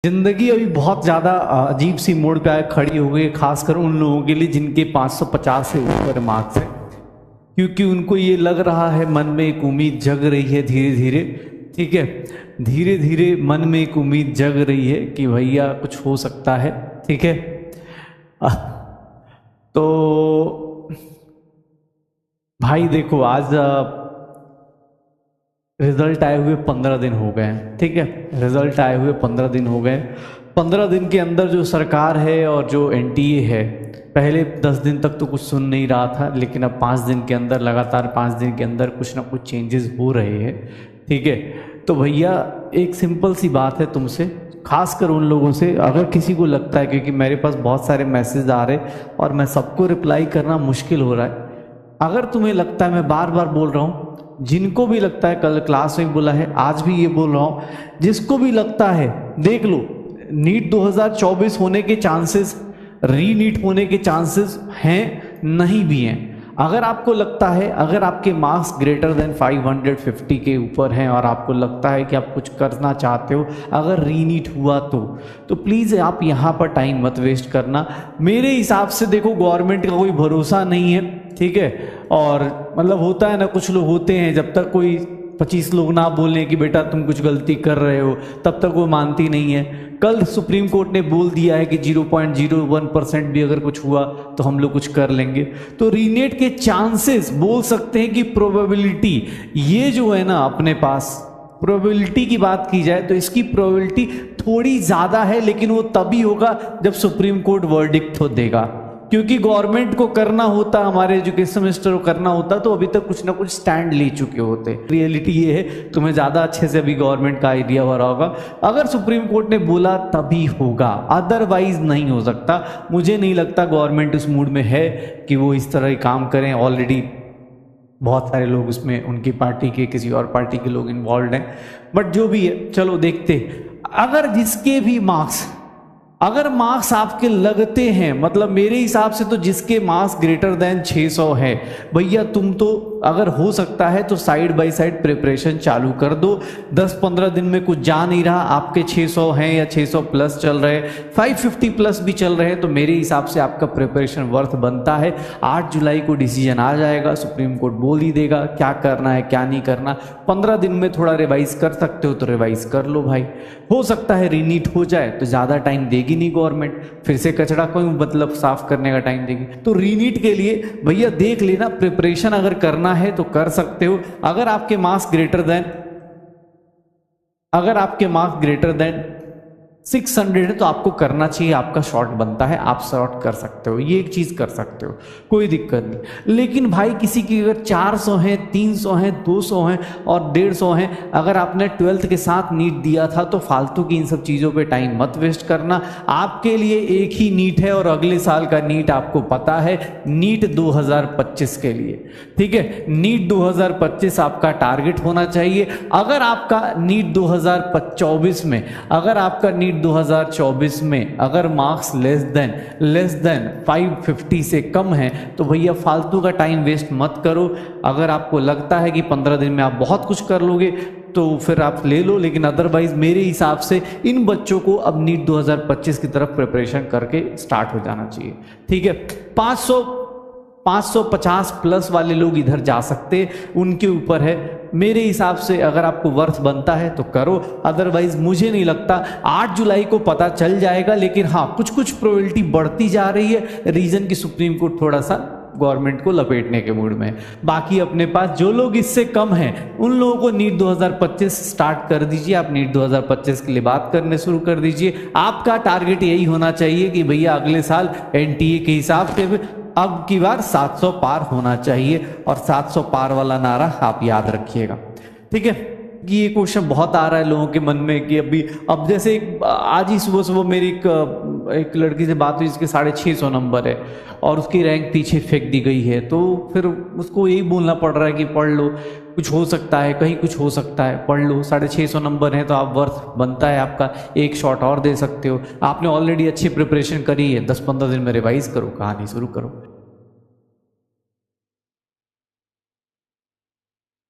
जिंदगी अभी बहुत ज़्यादा अजीब सी मोड़ पे आए खड़ी हो गई है, खासकर उन लोगों के लिए जिनके 550 से ऊपर मार्क्स है, क्योंकि उनको ये लग रहा है, मन में एक उम्मीद जग रही है धीरे धीरे। ठीक है, धीरे धीरे मन में एक उम्मीद जग रही है कि भैया कुछ हो सकता है। ठीक है, तो भाई देखो, आज रिजल्ट आए हुए 15 दिन हो गए हैं। ठीक है, रिजल्ट आए हुए 15 दिन हो गए। 15 दिन के अंदर जो सरकार है और जो एनटीए है, पहले 10 दिन तक तो कुछ सुन नहीं रहा था, लेकिन अब 5 दिन के अंदर, लगातार 5 दिन के अंदर कुछ ना कुछ चेंजेस हो रहे हैं। ठीक है, तो भैया एक सिंपल सी बात है तुमसे, खासकर उन लोगों से, अगर किसी को लगता है, क्योंकि मेरे पास बहुत सारे मैसेज आ रहे और मैं सबको रिप्लाई करना मुश्किल हो रहा है, अगर तुम्हें लगता है, मैं बार बार बोल रहा हूँ, जिनको भी लगता है, कल क्लास में बोला है, आज भी ये बोल रहा हूँ, जिसको भी लगता है देख लो, नीट 2024 होने के चांसेस, री नीट होने के चांसेस हैं, नहीं भी हैं। अगर आपको लगता है, अगर आपके मार्क्स ग्रेटर देन 550 के ऊपर हैं और आपको लगता है कि आप कुछ करना चाहते हो, अगर री नीट हुआ तो प्लीज़ आप यहाँ पर टाइम मत वेस्ट करना। मेरे हिसाब से देखो, गवर्नमेंट का कोई भरोसा नहीं है। ठीक है, और मतलब होता है ना, कुछ लोग होते हैं, जब तक कोई 25 लोग ना बोलें कि बेटा तुम कुछ गलती कर रहे हो, तब तक वो मानती नहीं है। कल सुप्रीम कोर्ट ने बोल दिया है कि 0.01% भी अगर कुछ हुआ तो हम लोग कुछ कर लेंगे। तो रीनेट के चांसेस, बोल सकते हैं कि प्रोबेबिलिटी, ये जो है ना, अपने पास प्रोबेबिलिटी की बात की जाए तो इसकी प्रोबेबिलिटी थोड़ी ज़्यादा है, लेकिन वो तभी होगा जब सुप्रीम कोर्ट वर्डिक्ट देगा, क्योंकि गवर्नमेंट को करना होता, हमारे एजुकेशन मिनिस्टर को करना होता, तो अभी तक कुछ ना कुछ स्टैंड ले चुके होते। रियलिटी ये है, तुम्हें ज़्यादा अच्छे से अभी गवर्नमेंट का आइडिया हो रहा होगा। अगर सुप्रीम कोर्ट ने बोला तभी होगा, अदरवाइज नहीं हो सकता। मुझे नहीं लगता गवर्नमेंट उस मूड में है कि वो इस तरह काम करें। ऑलरेडी बहुत सारे लोग उसमें, उनकी पार्टी के, किसी और पार्टी के लोग इन्वॉल्व हैं, बट जो भी है, चलो देखते। अगर जिसके भी मार्क्स, अगर मार्क्स आपके लगते हैं, मतलब मेरे हिसाब से तो जिसके मार्क्स ग्रेटर देन 600 है, भैया तुम तो, अगर हो सकता है तो साइड बाय साइड प्रिपरेशन चालू कर दो। 10-15 दिन में कुछ जा नहीं रहा, आपके 600 हैं या 600 प्लस चल रहे, 550 प्लस भी चल रहे हैं, तो मेरे हिसाब से आपका प्रिपरेशन वर्थ बनता है। 8 जुलाई को डिसीजन आ जाएगा, सुप्रीम कोर्ट बोल ही देगा क्या करना है क्या नहीं करना। 15 दिन में थोड़ा रिवाइज कर सकते हो तो रिवाइज कर लो भाई। हो सकता है रीनीट हो जाए तो ज़्यादा टाइम देगी नहीं गवर्नमेंट, फिर से कचरा कोई मतलब साफ करने का टाइम देगी। तो रीनीट के लिए भैया देख लेना, प्रिपरेशन अगर करना है तो कर सकते हो। अगर आपके मार्क्स ग्रेटर देन 600 है तो आपको करना चाहिए, आपका शॉर्ट बनता है, आप शॉर्ट कर सकते हो, ये एक चीज कर सकते हो, कोई दिक्कत नहीं। लेकिन भाई किसी की अगर 400 है, 300 है, 200 है और 150 है, अगर आपने 12th के साथ नीट दिया था तो फालतू की इन सब चीजों पे टाइम मत वेस्ट करना। आपके लिए एक ही नीट है और अगले साल का नीट आपको पता है, नीट 2025 के लिए। ठीक है, नीट 2025 आपका टारगेट होना चाहिए। अगर आपका नीट 2024 में, अगर आपका नीट 2024 में अगर मार्क्स लेस देन 550 से कम है तो भैया फालतू का टाइम वेस्ट मत करो। अगर आपको लगता है कि 15 दिन में आप बहुत कुछ कर लोगे तो फिर आप ले लो, लेकिन अदरवाइज मेरे हिसाब से इन बच्चों को अब नीट 2025 की तरफ प्रिपरेशन करके स्टार्ट हो जाना चाहिए। ठीक है, 550 प्लस वाले लोग इधर जा सकते, उनके ऊपर है। मेरे हिसाब से अगर आपको वर्थ बनता है तो करो, अदरवाइज मुझे नहीं लगता। 8 जुलाई को पता चल जाएगा, लेकिन हाँ, कुछ कुछ प्रोबेबिलिटी बढ़ती जा रही है। रीजन की सुप्रीम कोर्ट थोड़ा सा गवर्नमेंट को लपेटने के मूड में। बाकी अपने पास जो लोग इससे कम हैं, उन लोगों को नीट 2025 स्टार्ट कर दीजिए। आप नीट 2025 के लिए बात करने शुरू कर दीजिए। आपका टारगेट यही होना चाहिए कि भैया अगले साल एनटीए के हिसाब से अब की बार 700 पार होना चाहिए, और 700 पार वाला नारा आप याद रखिएगा। ठीक है, कि ये क्वेश्चन बहुत आ रहा है लोगों के मन में कि अब जैसे आज ही सुबह सुबह मेरी एक लड़की से बात हुई जिसके 650 नंबर है और उसकी रैंक पीछे फेंक दी गई है, तो फिर उसको यही बोलना पड़ रहा है कि पढ़ लो, कुछ हो सकता है, कहीं कुछ हो सकता है, पढ़ लो। 650 नंबर है तो आप वर्थ बनता है आपका, एक शॉट और दे सकते हो। आपने ऑलरेडी अच्छी प्रिपरेशन करी है, 10-15 दिन में रिवाइज करो, कहानी शुरू करो।